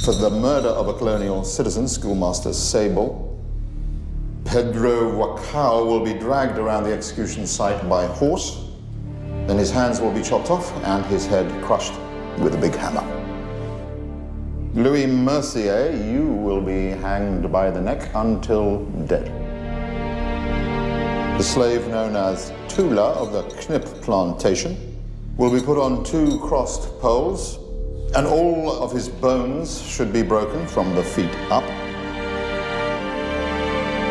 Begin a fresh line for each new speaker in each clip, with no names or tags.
for the murder of a colonial citizen, Schoolmaster Sable. Pedro Wakao will be dragged around the execution site by horse. Then his hands will be chopped off and his head crushed with a big hammer. Louis Mercier, you will be hanged by the neck until dead. The slave known as Tula of the Knip plantation will be put on 2 crossed poles, and all of his bones should be broken from the feet up.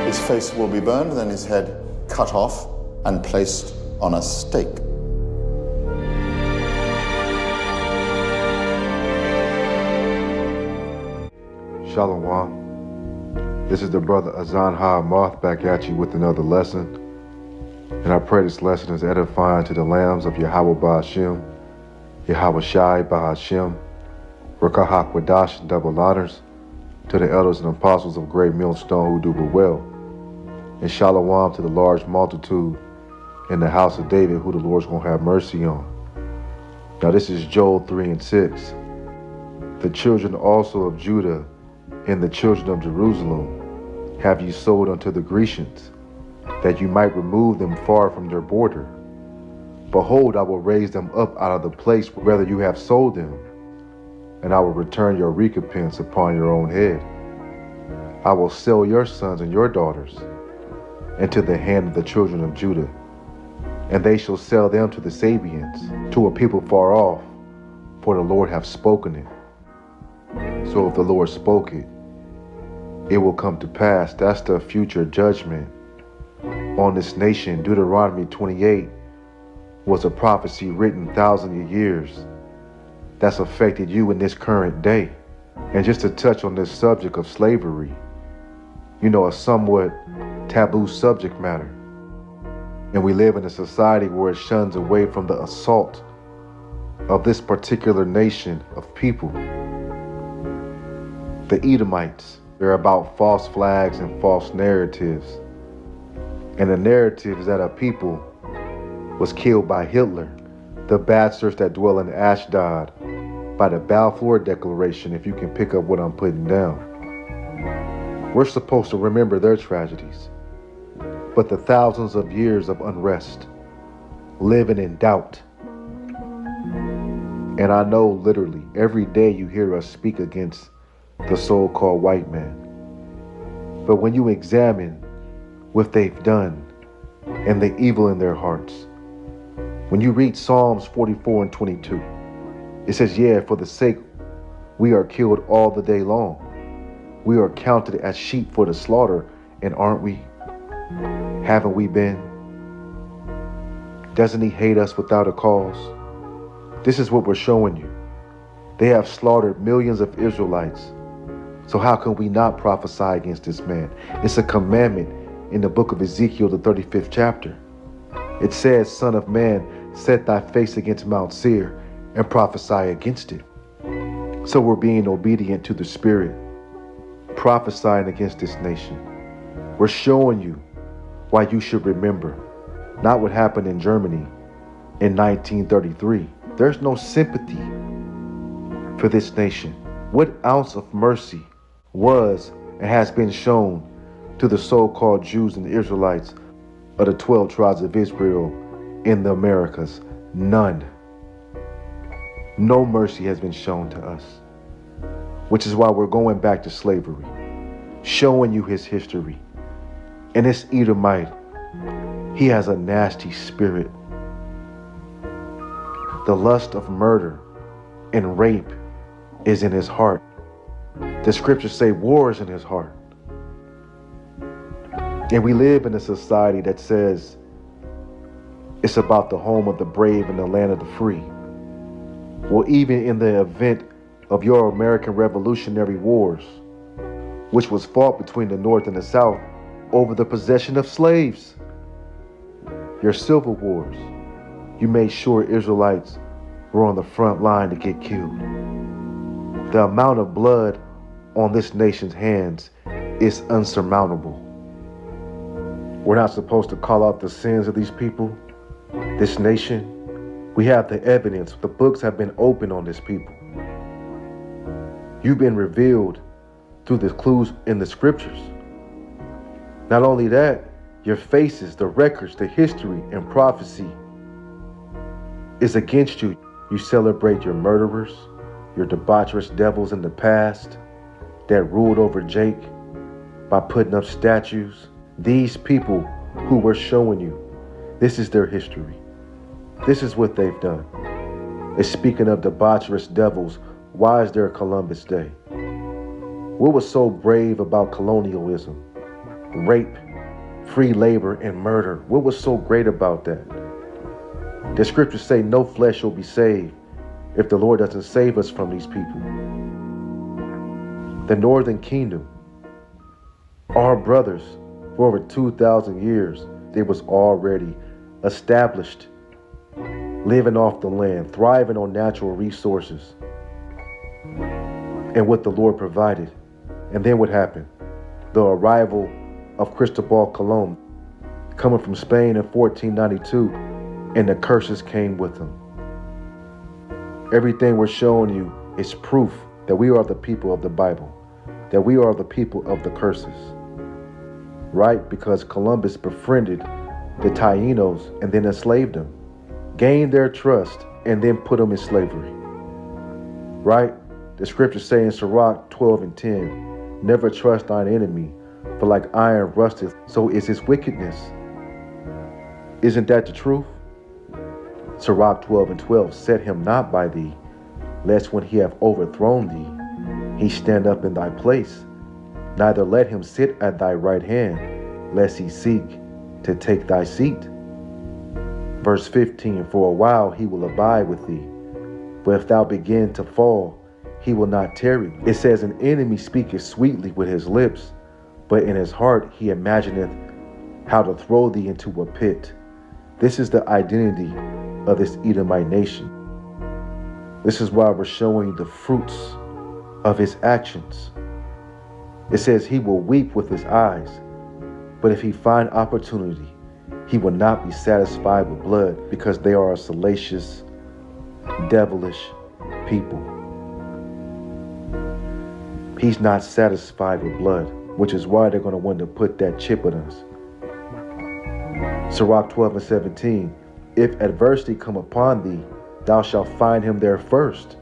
His face will be burned, then his head cut off and placed on a stake.
Shalom. This is the brother Azan Ha-Moth back at you with another lesson. And I pray this lesson is edifying to the lambs of Yahawah BAHASHAM, YAHAWASHI BAHASHAM, Rakahak Wadash and double honors, to the elders and apostles of Great Millstone who do but well. And shalom to the large multitude in the house of David who the Lord's going to have mercy on. Now this is Joel 3:6. The children also of Judah and the children of Jerusalem have you sold unto the Grecians, that you might remove them far from their border. Behold, I will raise them up out of the place whether you have sold them, and I will return your recompense upon your own head. I will sell your sons and your daughters into the hand of the children of Judah, and they shall sell them to the Sabians, to a people far off, for the Lord hath spoken it. So if the Lord spoke it, it will come to pass. That's the future judgment on this nation. Deuteronomy 28 was a prophecy written thousands of years that's affected you in this current day. And just to touch on this subject of slavery, you know, a somewhat taboo subject matter. And we live in a society where it shuns away from the assault of this particular nation of people. The Edomites, they're about false flags and false narratives. And the narrative is that a people was killed by Hitler, the bastards that dwell in Ashdod, by the Balfour Declaration, if you can pick up what I'm putting down. We're supposed to remember their tragedies, but the thousands of years of unrest, living in doubt. And I know literally every day you hear us speak against the so-called white man. But when you examine what they've done and the evil in their hearts, when you read Psalms 44 and 22, it says, yeah, for the sake we are killed all the day long. We are counted as sheep for the slaughter, and aren't we? Haven't we been? Doesn't he hate us without a cause? This is what we're showing you. They have slaughtered millions of Israelites. So how can we not prophesy against this man? It's a commandment in the book of Ezekiel, the 35th chapter. It says, Son of man, set thy face against Mount Seir and prophesy against it. So we're being obedient to the Spirit, prophesying against this nation. We're showing you why you should remember, not what happened in Germany in 1933. There's no sympathy for this nation. What ounce of mercy was and has been shown to the so-called Jews and the Israelites of the 12 tribes of Israel in the Americas? None. No mercy has been shown to us, which is why we're going back to slavery, showing you his history. And this Edomite, he has a nasty spirit. The lust of murder and rape is in his heart. The scriptures say war is in his heart. And we live in a society that says it's about the home of the brave and the land of the free. Well, even in the event of your American Revolutionary Wars, which was fought between the North and the South over the possession of slaves, your civil wars, you made sure Israelites were on the front line to get killed. The amount of blood on this nation's hands is unsurmountable. We're not supposed to call out the sins of these people, this nation. We have the evidence. The books have been opened on this people. You've been revealed through the clues in the scriptures. Not only that, your faces, the records, the history, and prophecy is against you. You celebrate your murderers, your debaucherous devils in the past that ruled over Jake by putting up statues. These people who were showing you, this is their history. This is what they've done. And speaking of debaucherous devils, why is there a Columbus Day? What was so brave about colonialism, rape, free labor, and murder? What was so great about that? The scriptures say no flesh will be saved if the Lord doesn't save us from these people. The Northern Kingdom, our brothers, for over 2,000 years, they was already established, living off the land, thriving on natural resources and what the Lord provided. And then what happened? The arrival of Cristobal Colon coming from Spain in 1492, and the curses came with him. Everything we're showing you is proof that we are the people of the Bible, that we are the people of the curses, right? Because Columbus befriended the Taínos and then enslaved them, gained their trust, and then put them in slavery, right? The scriptures say in Sirach 12:10, never trust thine enemy, for like iron rusteth, so is his wickedness. Isn't that the truth? Sirach 12:12, set him not by thee, lest when he have overthrown thee, he stand up in thy place. Neither let him sit at thy right hand, lest he seek to take thy seat. Verse 15, for a while he will abide with thee, but if thou begin to fall, he will not tarry. It says, an enemy speaketh sweetly with his lips, but in his heart he imagineth how to throw thee into a pit. This is the identity of this Edomite nation. This is why we're showing you the fruits of his actions. It says he will weep with his eyes, but if he find opportunity, he will not be satisfied with blood, because they are a salacious, devilish people. He's not satisfied with blood, which is why they're going to want to put that chip in us. Sirach 12:17, if adversity come upon thee, thou shalt find him there first.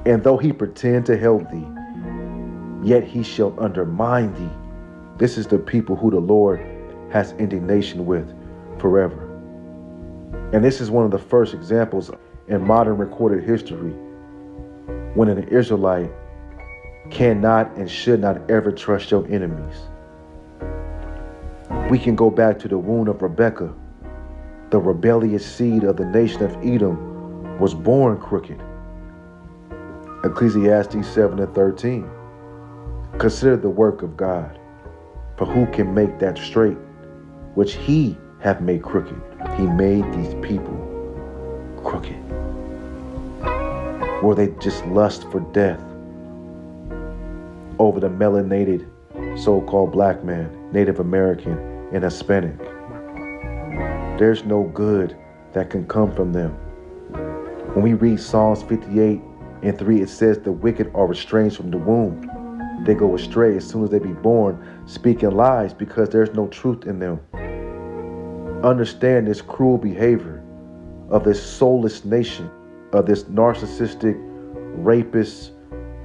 And though he pretend to help thee, yet he shall undermine thee. This is the people who the Lord has indignation with forever. And this is one of the first examples in modern recorded history when an Israelite cannot and should not ever trust your enemies. We can go back to the wound of Rebekah. The rebellious seed of the nation of Edom was born crooked. Ecclesiastes 7:13. Consider the work of God, for who can make that straight, which he hath made crooked? He made these people crooked. Were they just lust for death over the melanated so-called black man, Native American, and Hispanic? There's no good that can come from them. When we read Psalms 58:3, it says the wicked are estranged from the womb. They go astray as soon as they be born, speaking lies because there's no truth in them. Understand this cruel behavior of this soulless nation, of this narcissistic, rapist,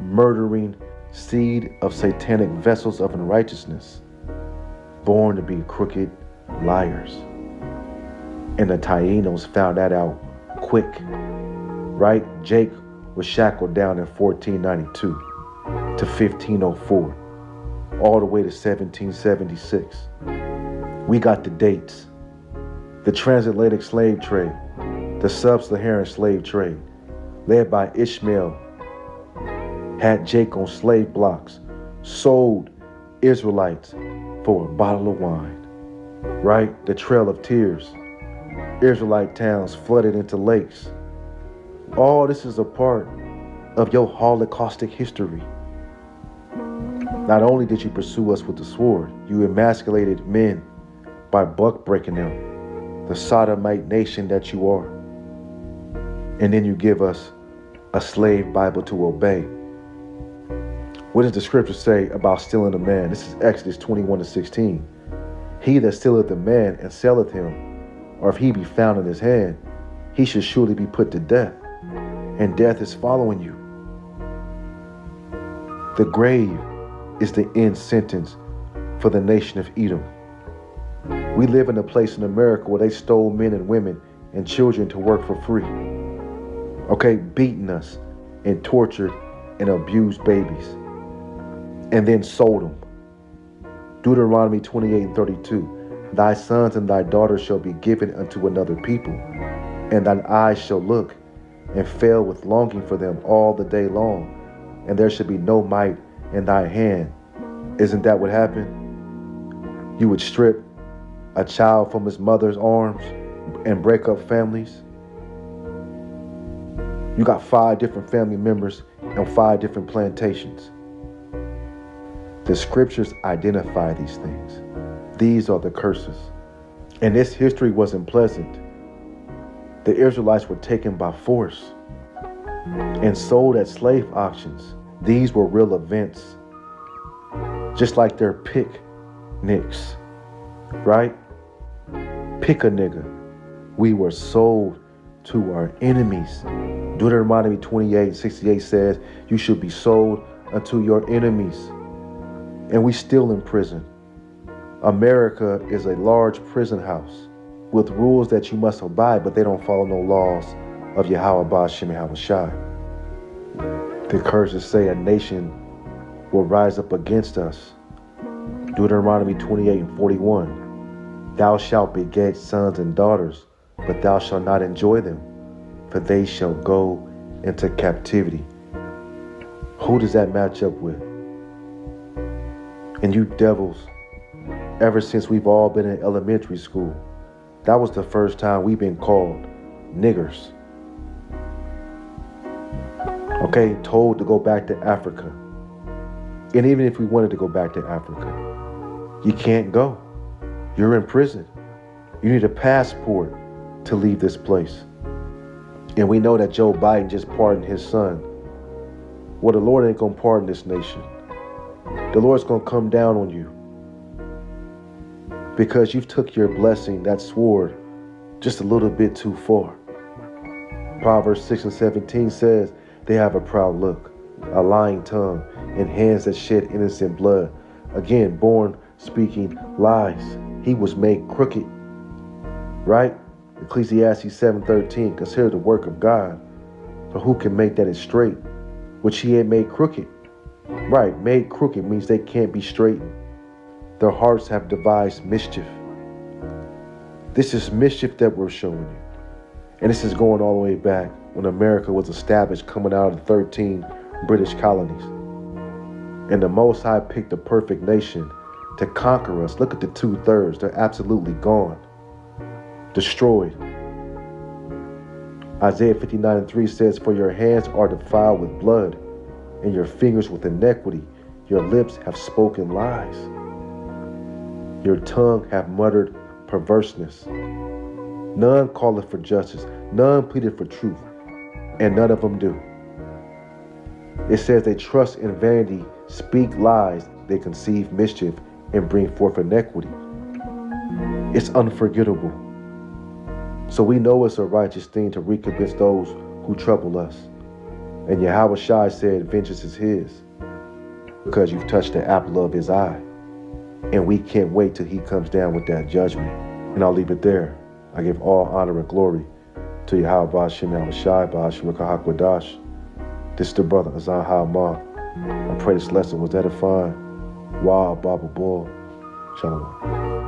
murdering seed of satanic vessels of unrighteousness, born to be crooked liars. And the Taínos found that out quick, right? Jake was shackled down in 1492 to 1504, all the way to 1776. We got the dates. The transatlantic slave trade, the sub-Saharan slave trade, led by Ishmael, had Jake on slave blocks, sold Israelites for a bottle of wine, right? The Trail of Tears, Israelite towns flooded into lakes. All this is a part of your holocaustic history. Not only did you pursue us with the sword, you emasculated men by buck breaking them, the sodomite nation that you are. And then you give us a slave Bible to obey, What does the scripture say about stealing a man? This is Exodus 21:16. He that stealeth a man and selleth him, or if he be found in his hand, he should surely be put to death, and death is following you. The grave is the end sentence for the nation of Edom. We live in a place in America where they stole men and women and children to work for free. Okay, beating us and tortured and abused babies, and then sold them. Deuteronomy 28:32, thy sons and thy daughters shall be given unto another people, and thine eyes shall look and fail with longing for them all the day long, and there shall be no might in thy hand. Isn't that what happened? You would strip a child from his mother's arms and break up families. You got 5 different family members on 5 different plantations. The scriptures identify these things. These are the curses. And this history wasn't pleasant. The Israelites were taken by force and sold at slave auctions. These were real events, just like their picnics, right? Pick a nigga. We were sold to our enemies. Deuteronomy 28:68 says, you should be sold unto your enemies. And we still in prison. America is a large prison house with rules that you must abide, but they don't follow no laws of YAHAWAH, BAHASHAM, YAHAWASHI. The curses say a nation will rise up against us. Deuteronomy 28:41. Thou shalt beget sons and daughters, but thou shalt not enjoy them, for they shall go into captivity. Who does that match up with? And you devils, ever since we've all been in elementary school, that was the first time we've been called niggers. Okay, told to go back to Africa. And even if we wanted to go back to Africa, you can't go. You're in prison. You need a passport to leave this place. And we know that Joe Biden just pardoned his son. Well, the Lord ain't gonna pardon this nation. The Lord's gonna come down on you because you've took your blessing, that sword, just a little bit too far. Proverbs 6:17 says, they have a proud look, a lying tongue, and hands that shed innocent blood. Again, born speaking lies. He was made crooked, right? Ecclesiastes 7:13, consider the work of God, for who can make that is straight, which he had made crooked. Right, made crooked means they can't be straightened. Their hearts have devised mischief. This is mischief that we're showing you. And this is going all the way back when America was established, coming out of the 13 British colonies. And the Most High picked the perfect nation to conquer us. Look at the 2/3, they're absolutely gone, destroyed. Isaiah 59:3 says, for your hands are defiled with blood, and your fingers with iniquity. Your lips have spoken lies. Your tongue have muttered perverseness. None calleth for justice, none pleaded for truth, and none of them do. It says they trust in vanity, speak lies, they conceive mischief, and bring forth iniquity. It's unforgettable. So we know it's a righteous thing to recompense those who trouble us. And Yahawashi said, vengeance is his, because you've touched the apple of his eye. And we can't wait till he comes down with that judgment. And I'll leave it there. I give all honor and glory to YAHAWAH, BAHASHAM, YAHAWASHI, BAHASHAM, YAHAWAH. This is the brother Azan Ha. I pray this lesson was edifying. Wow, Baba Bull. Shalom.